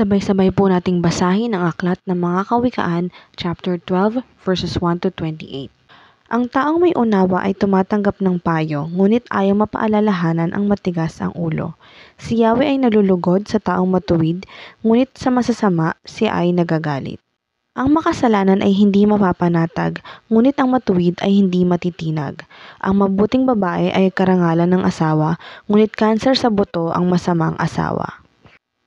Sabay-sabay po nating basahin ang aklat ng mga kawikaan, chapter 12, verses 1 to 28. Ang taong may unawa ay tumatanggap ng payo, ngunit ayaw mapaalalahanan ang matigas ang ulo. Si Yahweh ay nalulugod sa taong matuwid, ngunit sa masasama siya ay nagagalit. Ang makasalanan ay hindi mapapanatag, ngunit ang matuwid ay hindi matitinag. Ang mabuting babae ay karangalan ng asawa, ngunit kanser sa buto ang masamang asawa.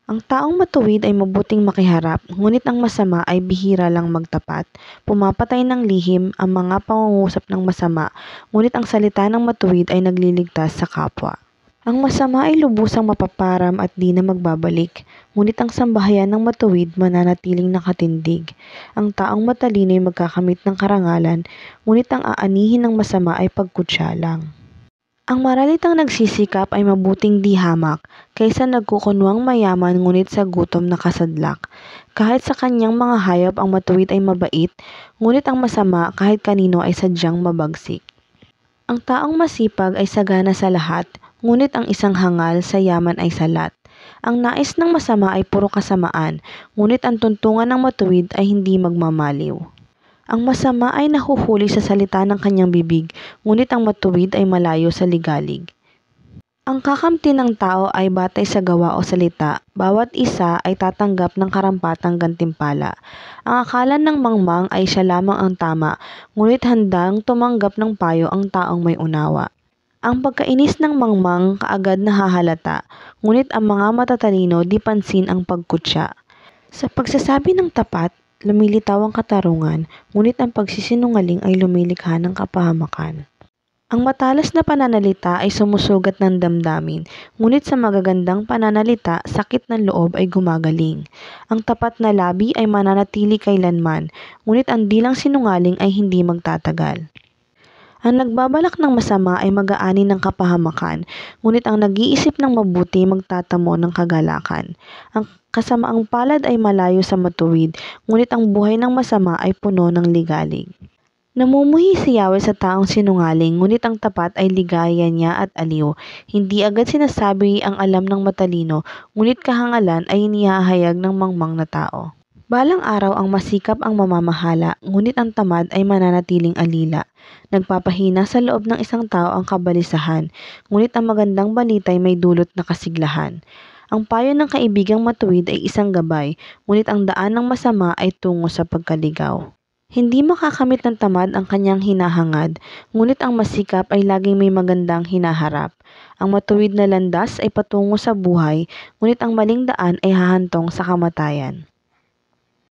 Ang taong matuwid ay mabuting makiharap, ngunit ang masama ay bihira lang magtapat. Pumapatay ng lihim ang mga pangungusap ng masama, ngunit ang salita ng matuwid ay nagliligtas sa kapwa. Ang masama ay lubusang mapaparam at di na magbabalik, ngunit ang sambahayan ng matuwid mananatiling nakatindig. Ang taong matalino ay magkakamit ng karangalan, ngunit ang aanihin ng masama ay pagkutya lang. Ang maralitang nagsisikap ay mabuting di hamak, kaysa nagkukunwang mayaman ngunit sa gutom nakasadlak. Kahit sa kanyang mga hayop ang matuwid ay mabait, ngunit ang masama kahit kanino ay sadyang mabagsik. Ang taong masipag ay sagana sa lahat, ngunit ang isang hangal sa yaman ay salat. Ang nais ng masama ay puro kasamaan, ngunit ang tuntungan ng matuwid ay hindi magmamaliw. Ang masama ay nahuhuli sa salita ng kanyang bibig, ngunit ang matuwid ay malayo sa ligalig. Ang kakamti ng tao ay batay sa gawa o salita, bawat isa ay tatanggap ng karampatang gantimpala. Ang akala ng mangmang ay siya lamang ang tama, ngunit handang tumanggap ng payo ang taong may unawa. Ang pagkainis ng mangmang kaagad nahahalata, ngunit ang mga matatalino di pansin ang pagkutya. Sa pagsasabi ng tapat, lumilitaw ang katarungan, ngunit ang pagsisinungaling ay lumilikha ng kapahamakan. Ang matalas na pananalita ay sumusugat ng damdamin, ngunit sa magagandang pananalita, sakit ng loob ay gumagaling. Ang tapat na labi ay mananatili kailanman, ngunit ang dilang sinungaling ay hindi magtatagal. Ang nagbabalak ng masama ay mag-aani ng kapahamakan, ngunit ang nag-iisip ng mabuti magtatamo ng kagalakan. Ang kasamaang palad ay malayo sa matuwid, ngunit ang buhay ng masama ay puno ng ligalig. Namumuhi si Yahweh sa taong sinungaling, ngunit ang tapat ay ligaya niya at aliw. Hindi agad sinasabi ang alam ng matalino, ngunit kahangalan ay inihahayag ng mangmang na tao. Balang araw ang masikap ang mamamahala, ngunit ang tamad ay mananatiling alila. Nagpapahina sa loob ng isang tao ang kabalisahan, ngunit ang magandang balita ay may dulot na kasiglahan. Ang payo ng kaibigang matuwid ay isang gabay, ngunit ang daan ng masama ay tungo sa pagkaligaw. Hindi makakamit ng tamad ang kanyang hinahangad, ngunit ang masikap ay laging may magandang hinaharap. Ang matuwid na landas ay patungo sa buhay, ngunit ang maling daan ay hahantong sa kamatayan.